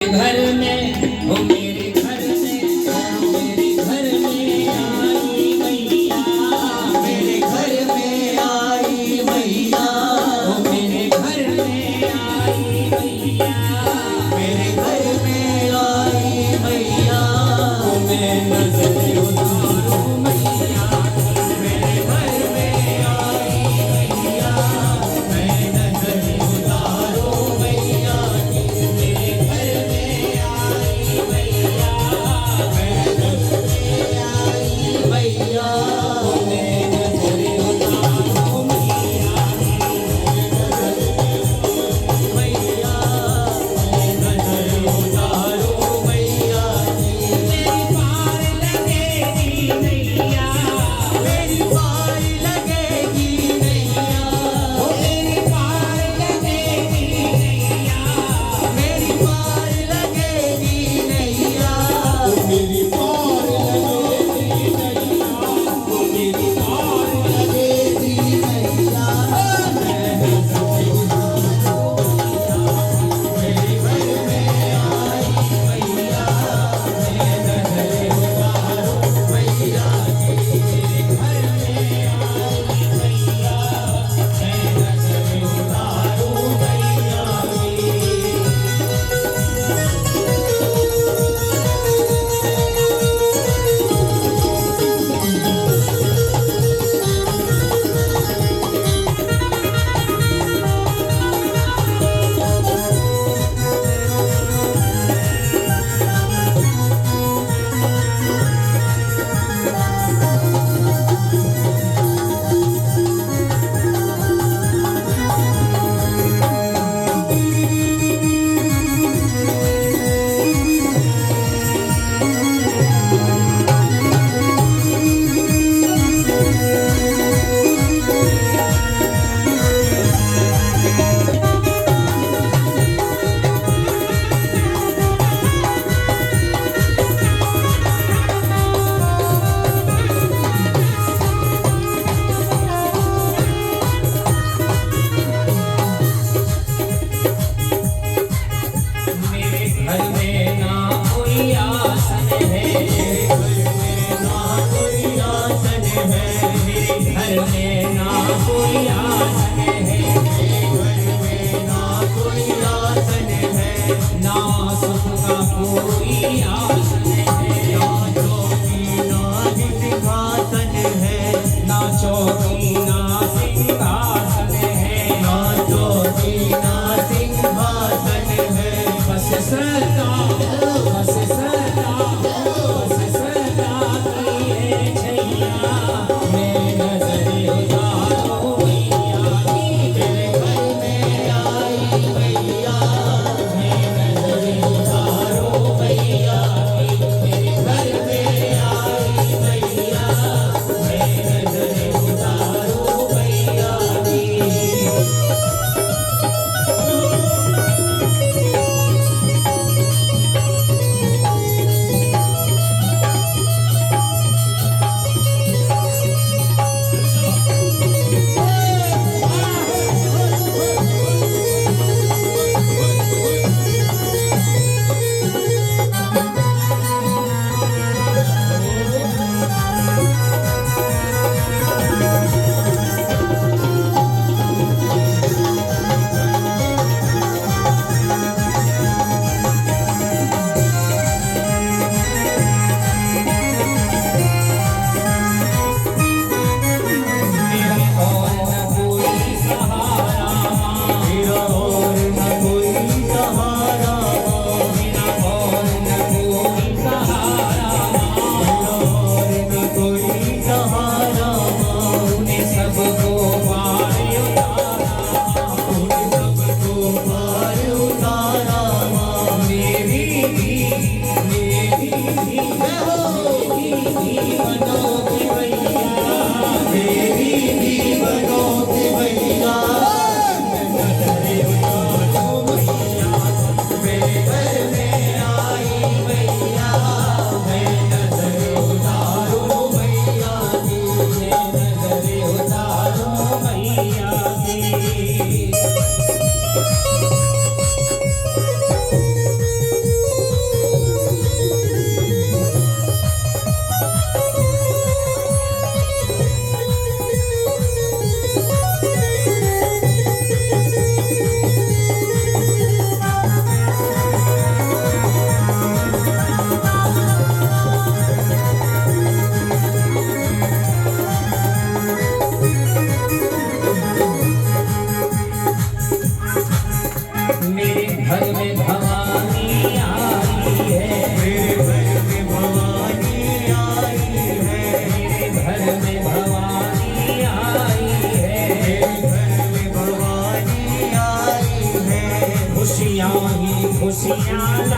घर में हो मेरे घर में मेरे घर में आई मैया मेरे घर में आई मैया हो मेरे घर में आई मैया मेरे घर में आई मैया हो मैं नजर उतारूं मैया मेरे घर में आई मैया मैं नजर उतारूं मैया मेरे घर में आई मैया मैं नजर आई मैया हो मैं नजर उतारूं मैया मैया मैं नजर उतारूं मैया मेरी पार लगेगी नैया मेरी पार लगेगी नैया हो मेरी पार लगेगी नैया मेरी पार लगेगी नैया मेरी पार लगेगी नैया मेरी पार लगेगी नैया मैं नजर उतारूं मेरे घर में आई मैया मैं नजर उतारूं मैया मेरे घर में आई मैया मैं नजर उतारूं मैया मेरे घर में ना कोई आसन है मेरे घर में ना कोई आसन है मेरे घर में ना कोई आसन है मेरे घर में ना कोई आसन है ना सुख का कोई आसन है ना चौकी ना ही सिंहासन है ना चौकी ना सिंहासन है ना चौकी ना सिंहासन है बस सदा बस सदा बस सदा की है छैया मैं नजर उतारूं मैया मेरे घर में आई मैया मैं नजर उतारूं मैया मेरे घर में आई मैया मैं नजर उतारूं मैया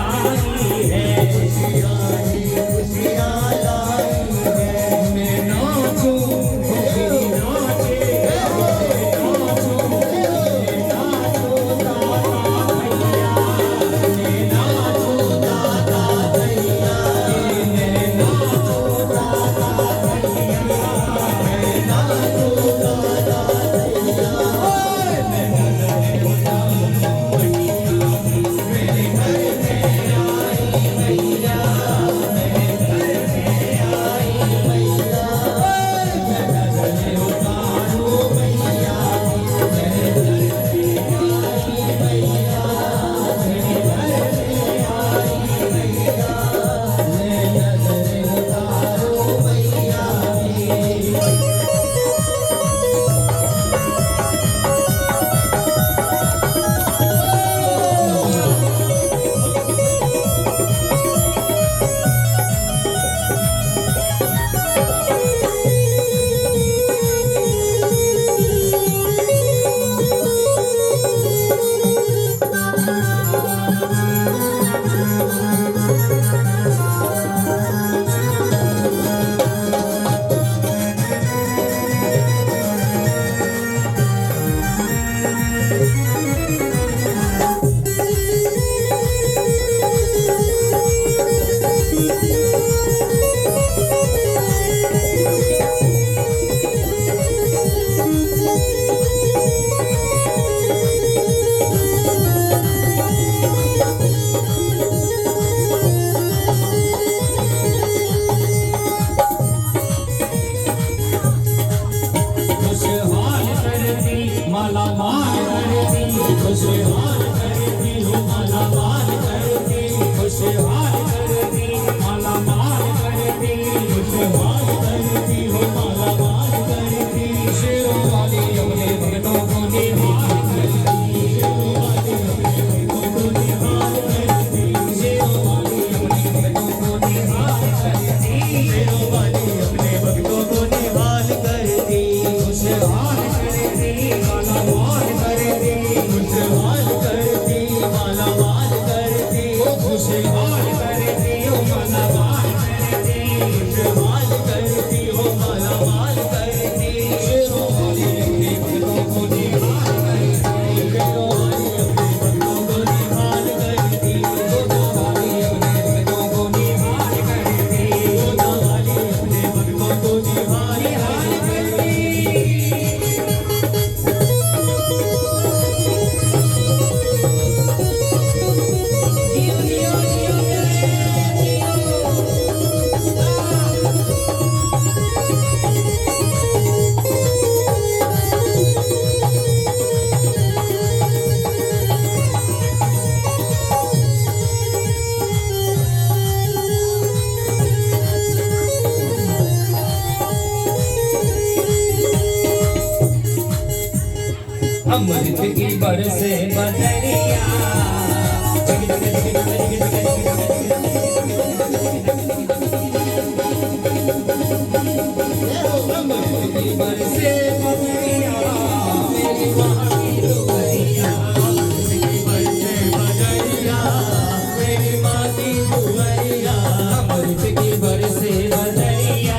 लाई है, खुशियाँ ही खुशियाँ लाई है। मैं नाचूं तो फिर नाचे, मैं नाचूं दाता भैया, मैं नाचूं दाता भैया, मैं नाचूं दाता भैया, मैं नाचूं दाता भैया। मैं नजर उतारूं भैया, मेरे घर में आई भैया, मेरे घर में आई भैया। मैं नजर उतारूं भैया, मेरे घर में आई भैया, मेरे घर में आई भैया। मैं नजर उतारूं भैया मेरी। खुशहाल करती माला माल करती, खुशहाल करती हो माला माल करती, खुशहाल करती माला माल करती, खुशहाल करती हो माला माल करती। शेरों वाली अपने भक्तों को निहाल करती, शेरों वाली अपने भक्तों को निहाल करती, शेरों वाली अपने भक्तों को निहाल करती, शेरों वाली अपने भक्तों को निहाल करती। खुशहाल करती माला माल करती, खुशहाल करती माला माल करती, खुशहाल करती हो माला माल करती, खुशहाल करती हो माला माल करती। शेरों वाली अपने भक्तों को निहाल करती, शेरों वाली अपने भक्तों को निहाल करती, जोधा वाली अपने भक्तों को निहाल करती, जोधा वाली अपने भक्तों को निहाल करती। अमृत की बरसे बदरिया, अमृत की बरसे बदरिया, मेरी माँ की दुआरिया, अमृत की बरसे बदरिया, मेरी माँ की दुआरिया, अमृत की बरसे बदरिया,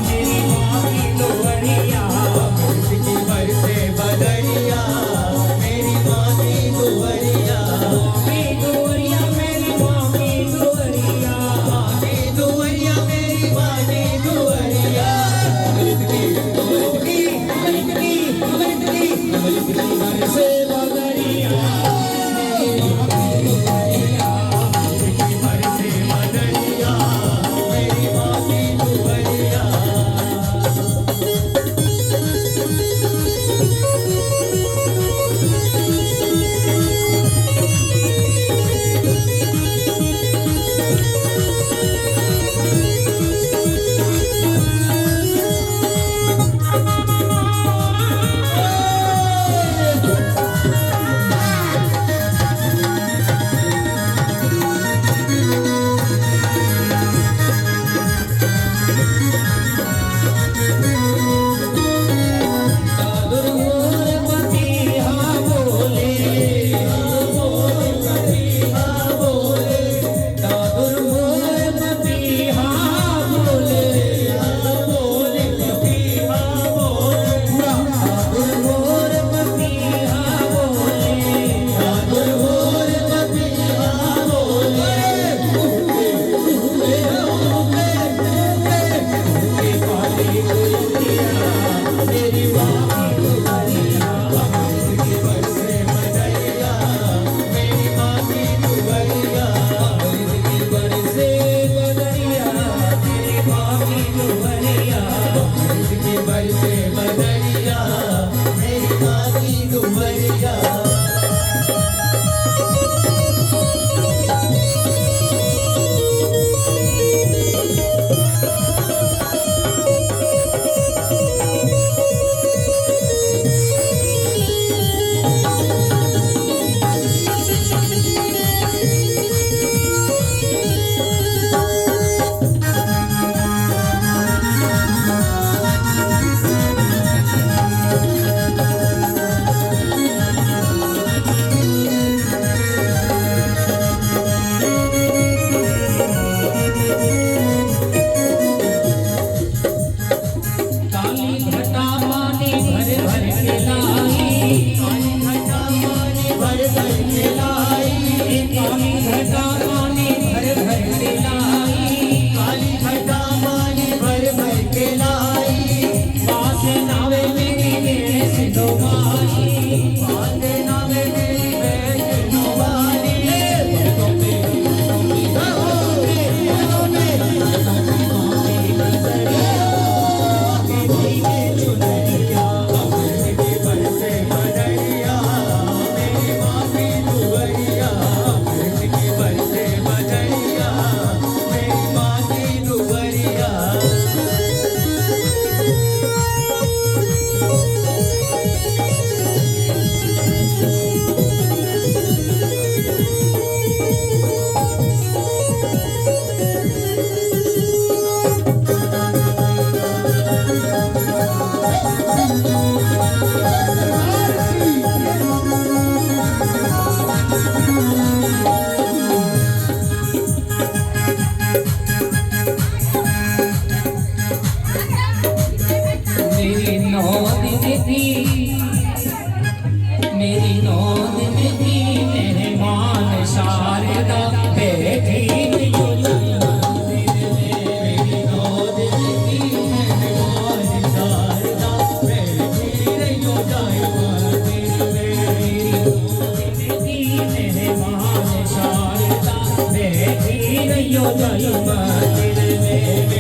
मेरी माँ की दुआरिया, अमृत की बरसे बदरिया, मेरी माँ की दुआरिया, मेरी माँ की दुआरिया, माँ की दुआरिया, मेरी माँ की दुआरिया। अमृत की अमृत की अमृत की अमृत की अमृत की बरसे बदरिया, मेरी माँ की दुआरिया, अमृत की बरसे यो जाई मंदिर में